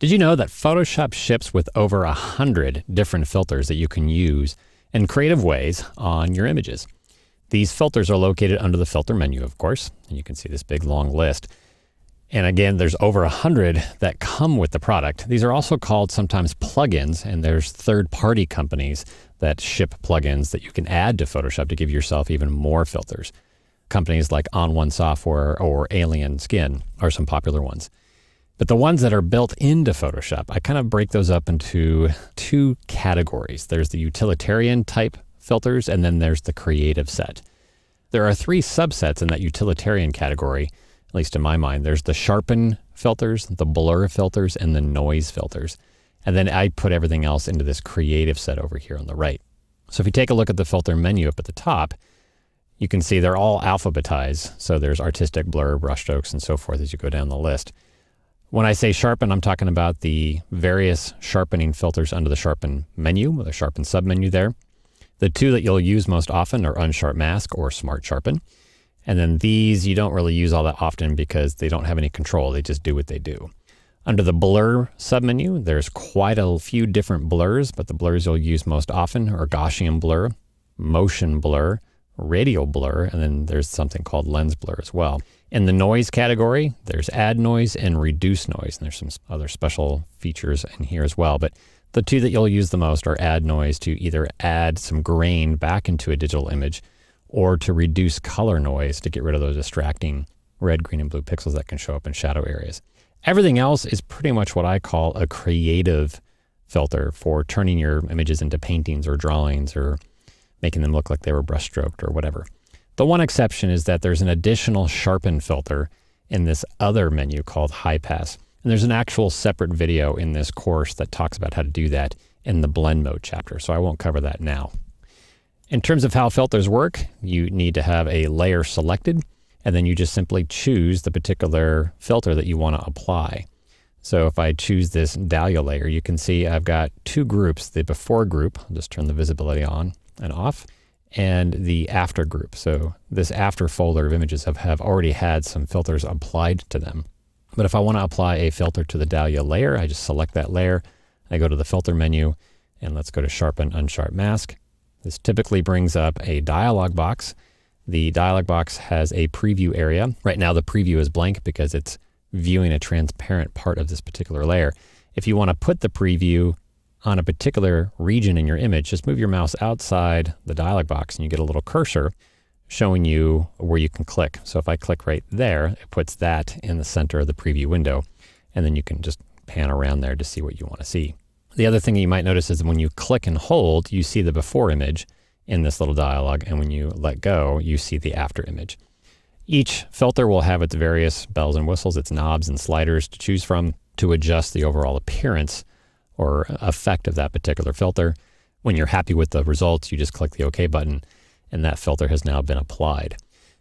Did you know that Photoshop ships with over 100 different filters that you can use in creative ways on your images? These filters are located under the filter menu, of course, and you can see this big long list. And again, there's over 100 that come with the product. These are also called sometimes plugins, and there's third-party companies that ship plugins that you can add to Photoshop to give yourself even more filters. Companies like On One Software or Alien Skin are some popular ones. But the ones that are built into Photoshop, I kind of break those up into two categories. There's the utilitarian type filters, and then there's the creative set. There are three subsets in that utilitarian category, at least in my mind. There's the sharpen filters, the blur filters, and the noise filters. And then I put everything else into this creative set over here on the right. So if you take a look at the filter menu up at the top, you can see they're all alphabetized. So there's artistic, blur, brushstrokes, and so forth as you go down the list. When I say sharpen, I'm talking about the various sharpening filters under the sharpen menu, with a sharpen submenu there. The two that you'll use most often are unsharp mask or smart sharpen. And then these you don't really use all that often because they don't have any control. They just do what they do. Under the blur submenu, there's quite a few different blurs, but the blurs you'll use most often are Gaussian blur, motion blur, radial blur, and then there's something called lens blur as well. In the noise category, there's add noise and reduce noise. And there's some other special features in here as well. But the two that you'll use the most are add noise to either add some grain back into a digital image or to reduce color noise to get rid of those distracting red, green, and blue pixels that can show up in shadow areas. Everything else is pretty much what I call a creative filter for turning your images into paintings or drawings or making them look like they were brushstroked or whatever. The one exception is that there's an additional sharpen filter in this other menu called high pass. And there's an actual separate video in this course that talks about how to do that in the blend mode chapter. So I won't cover that now. In terms of how filters work, you need to have a layer selected, and then you just simply choose the particular filter that you want to apply. So if I choose this Dahlia layer, you can see I've got two groups, the before group, I'll just turn the visibility on and off, and the after group. So this after folder of images have already had some filters applied to them. But if I want to apply a filter to the Dahlia layer, I just select that layer, I go to the filter menu, and let's go to Sharpen Unsharp Mask. This typically brings up a dialog box. The dialog box has a preview area. Right now the preview is blank because it's viewing a transparent part of this particular layer. If you want to put the preview on a particular region in your image, just move your mouse outside the dialog box and you get a little cursor showing you where you can click. So if I click right there, it puts that in the center of the preview window, and then you can just pan around there to see what you want to see. The other thing that you might notice is when you click and hold, you see the before image in this little dialog, and when you let go, you see the after image. Each filter will have its various bells and whistles, its knobs and sliders to choose from to adjust the overall appearance or effect of that particular filter. When you're happy with the results, you just click the OK button, and that filter has now been applied.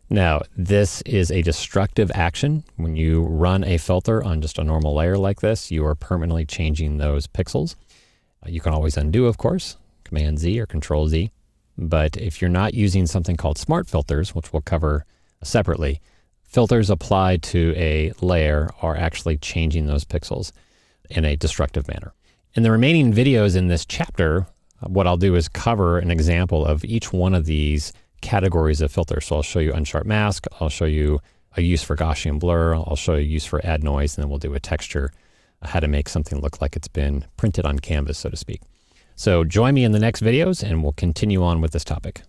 Now, this is a destructive action. When you run a filter on just a normal layer like this, you are permanently changing those pixels. You can always undo, of course, Command Z or Control Z. But if you're not using something called smart filters, which we'll cover separately, filters applied to a layer are actually changing those pixels in a destructive manner. In the remaining videos in this chapter, what I'll do is cover an example of each one of these categories of filters. So I'll show you unsharp mask, I'll show you a use for Gaussian blur, I'll show you a use for add noise, and then we'll do a texture, how to make something look like it's been printed on canvas, so to speak. So join me in the next videos and we'll continue on with this topic.